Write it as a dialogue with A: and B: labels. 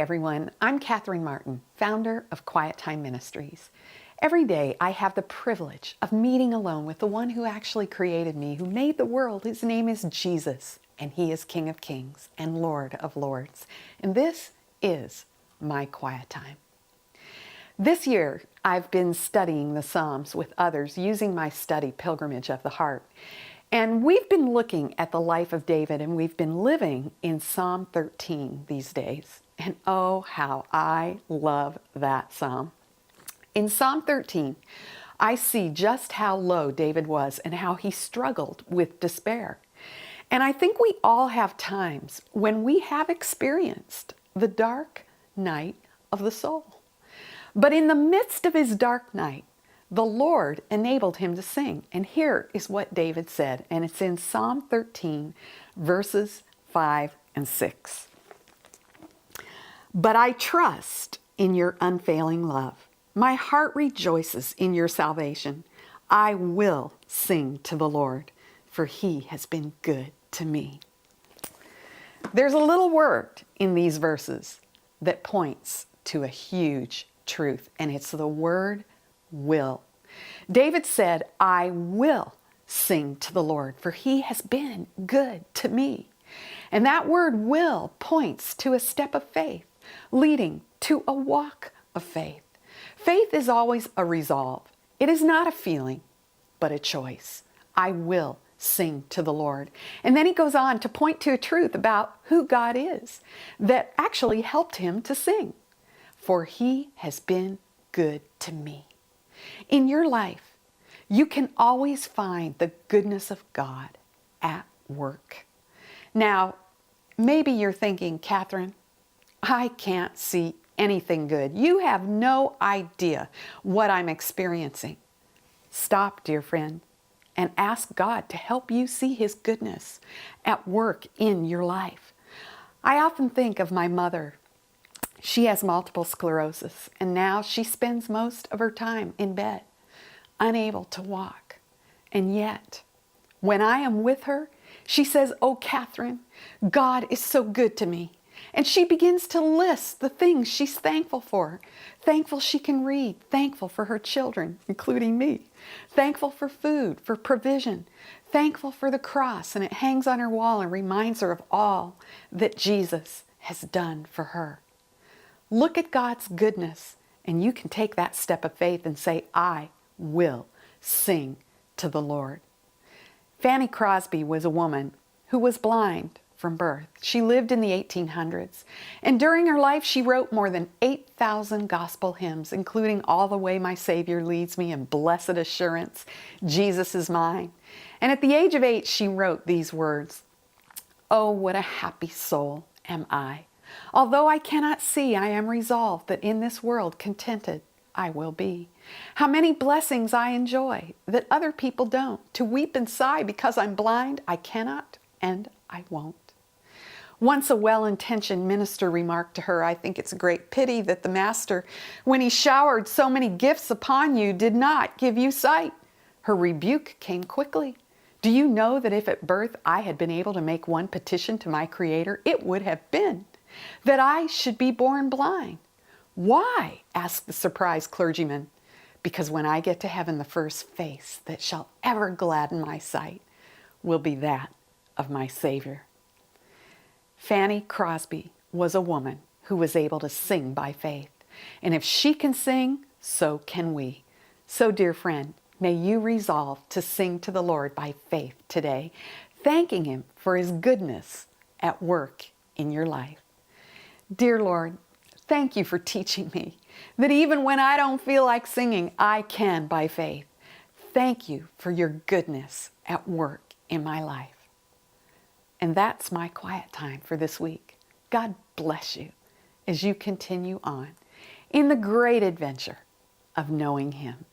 A: everyone, I'm Catherine Martin, founder of Quiet Time Ministries. Every day I have the privilege of meeting alone with the one who actually created me, who made the world. His name is Jesus, and he is King of Kings and Lord of Lords. And this is my quiet time. This year I've been studying the Psalms with others using my study Pilgrimage of the Heart. And we've been looking at the life of David, and we've been living in Psalm 13 these days. And oh, how I love that psalm. In Psalm 13, I see just how low David was and how he struggled with despair. And I think we all have times when we have experienced the dark night of the soul. But in the midst of his dark night, the Lord enabled him to sing. And here is what David said, and it's in Psalm 13, verses 5 and 6. But I trust in your unfailing love. My heart rejoices in your salvation. I will sing to the Lord, for he has been good to me. There's a little word in these verses that points to a huge truth, and it's the word will. David said, I will sing to the Lord, for he has been good to me. And that word will points to a step of faith, leading to a walk of faith. Faith is always a resolve. It is not a feeling, but a choice. I will sing to the Lord. And then he goes on to point to a truth about who God is that actually helped him to sing. For he has been good to me. In your life, you can always find the goodness of God at work. Now, maybe you're thinking, Catherine, I can't see anything good. You have no idea what I'm experiencing. Stop, dear friend, and ask God to help you see his goodness at work in your life. I often think of my mother. She has multiple sclerosis, and now she spends most of her time in bed, unable to walk. And yet, when I am with her, she says, oh, Catherine, God is so good to me. And she begins to list the things she's thankful for. Thankful she can read, thankful for her children, including me, thankful for food, for provision, thankful for the cross, and it hangs on her wall and reminds her of all that Jesus has done for her. Look at God's goodness, and you can take that step of faith and say, I will sing to the Lord. Fanny Crosby was a woman who was blind from birth. She lived in the 1800s, and during her life she wrote more than 8,000 gospel hymns, including All the Way My Savior Leads Me and Blessed Assurance, Jesus is Mine. And at the age of 8, she wrote these words, oh, what a happy soul am I. Although I cannot see, I am resolved that in this world contented I will be. How many blessings I enjoy that other people don't. To weep and sigh because I'm blind, I cannot and I won't. Once a well-intentioned minister remarked to her, I think it's a great pity that the master, when he showered so many gifts upon you, did not give you sight. Her rebuke came quickly. Do you know that if at birth I had been able to make one petition to my Creator, it would have been that I should be born blind? Why? Asked the surprised clergyman. Because when I get to heaven, the first face that shall ever gladden my sight will be that of my Savior. Fanny Crosby was a woman who was able to sing by faith. And if she can sing, so can we. So, dear friend, may you resolve to sing to the Lord by faith today, thanking him for his goodness at work in your life. Dear Lord, thank you for teaching me that even when I don't feel like singing, I can by faith. Thank you for your goodness at work in my life. And that's my quiet time for this week. God bless you as you continue on in the great adventure of knowing him.